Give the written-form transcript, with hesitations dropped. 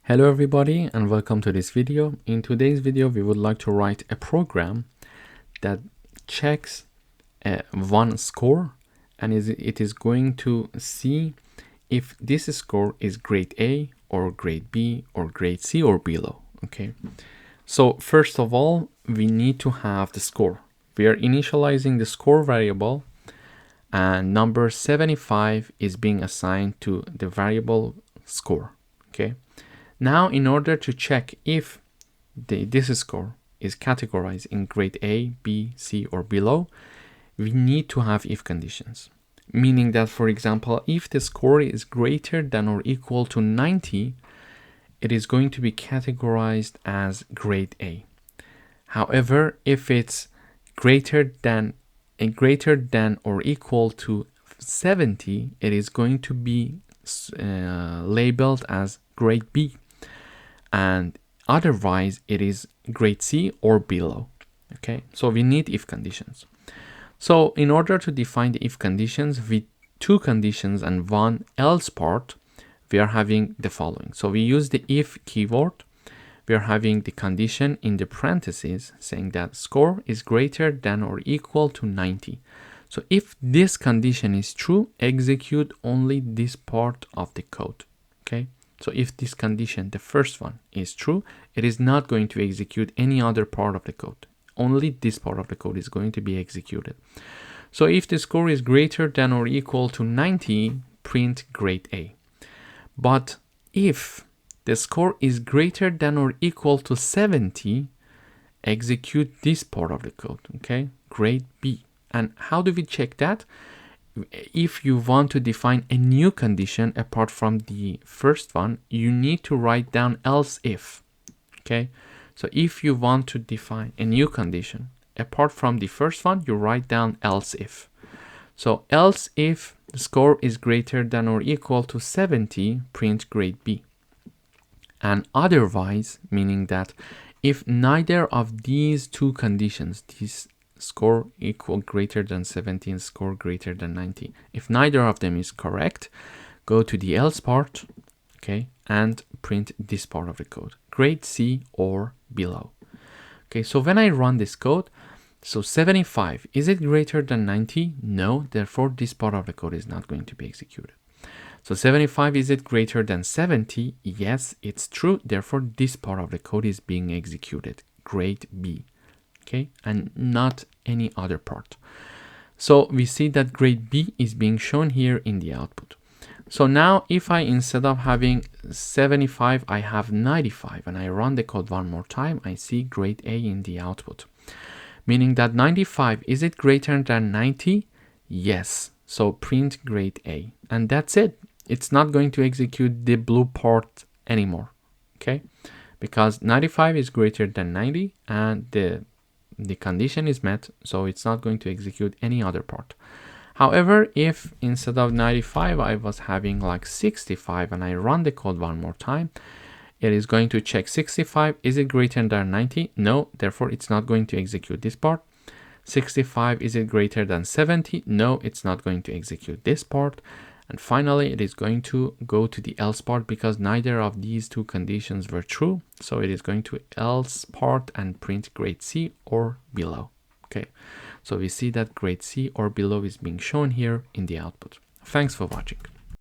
Hello everybody and welcome to this video. In today's video we would like to write a program that checks one score and it is going to see if this score is grade A or grade B or grade C or below. Okay, so first of all we need to have the score. We are initializing the score variable and number 75 is being assigned to the variable score. Okay, now in order to check if this score is categorized in grade A, B, C or below, we need to have if conditions. Meaning that, for example, if the score is greater than or equal to 90, it is going to be categorized as grade A. However, if it's greater than or equal to 70, it is going to be labeled as grade B, and otherwise it is grade C or below. Okay, so we need if conditions. So in order to define the if conditions with two conditions and one else part, we are having the following. So we use the if keyword. We are having the condition in the parentheses saying that score is greater than or equal to 90. So if this condition is true, execute only this part of the code. Okay, so if this condition, the first one, is true, it is not going to execute any other part of the code. Only this part of the code is going to be executed. So if the score is greater than or equal to 90, print grade A. But if the score is greater than or equal to 70, execute this part of the code. Okay, grade B. And how do we check that? If you want to define a new condition apart from the first one, you need to write down else if. Okay, so if you want to define a new condition apart from the first one, you write down else if. So else if the score is greater than or equal to 70, print grade B. And otherwise, meaning that if neither of these two conditions, this score equal greater than 70 and score greater than 90, if neither of them is correct, go to the else part, okay, and print this part of the code, grade C or below. Okay, so when I run this code, so 75, is it greater than 90? No, therefore this part of the code is not going to be executed. So 75, is it greater than 70? Yes, it's true, therefore this part of the code is being executed, grade B. Okay, and not any other part. So we see that grade B is being shown here in the output. So now if I, instead of having 75, I have 95 and I run the code one more time, I see grade A in the output. Meaning that 95, is it greater than 90? Yes, so print grade A. And that's it. It's not going to execute the blue part anymore. Okay, because 95 is greater than 90 and the condition is met, so it's not going to execute any other part. However, if instead of 95 I was having like 65 and I run the code one more time, it is going to check 65, is it greater than 90? No, therefore it's not going to execute this part. 65, is it greater than 70? No, it's not going to execute this part. And finally, it is going to go to the else part because neither of these two conditions were true. So it is going to else part and print grade C or below. Okay, so we see that grade C or below is being shown here in the output. Thanks for watching.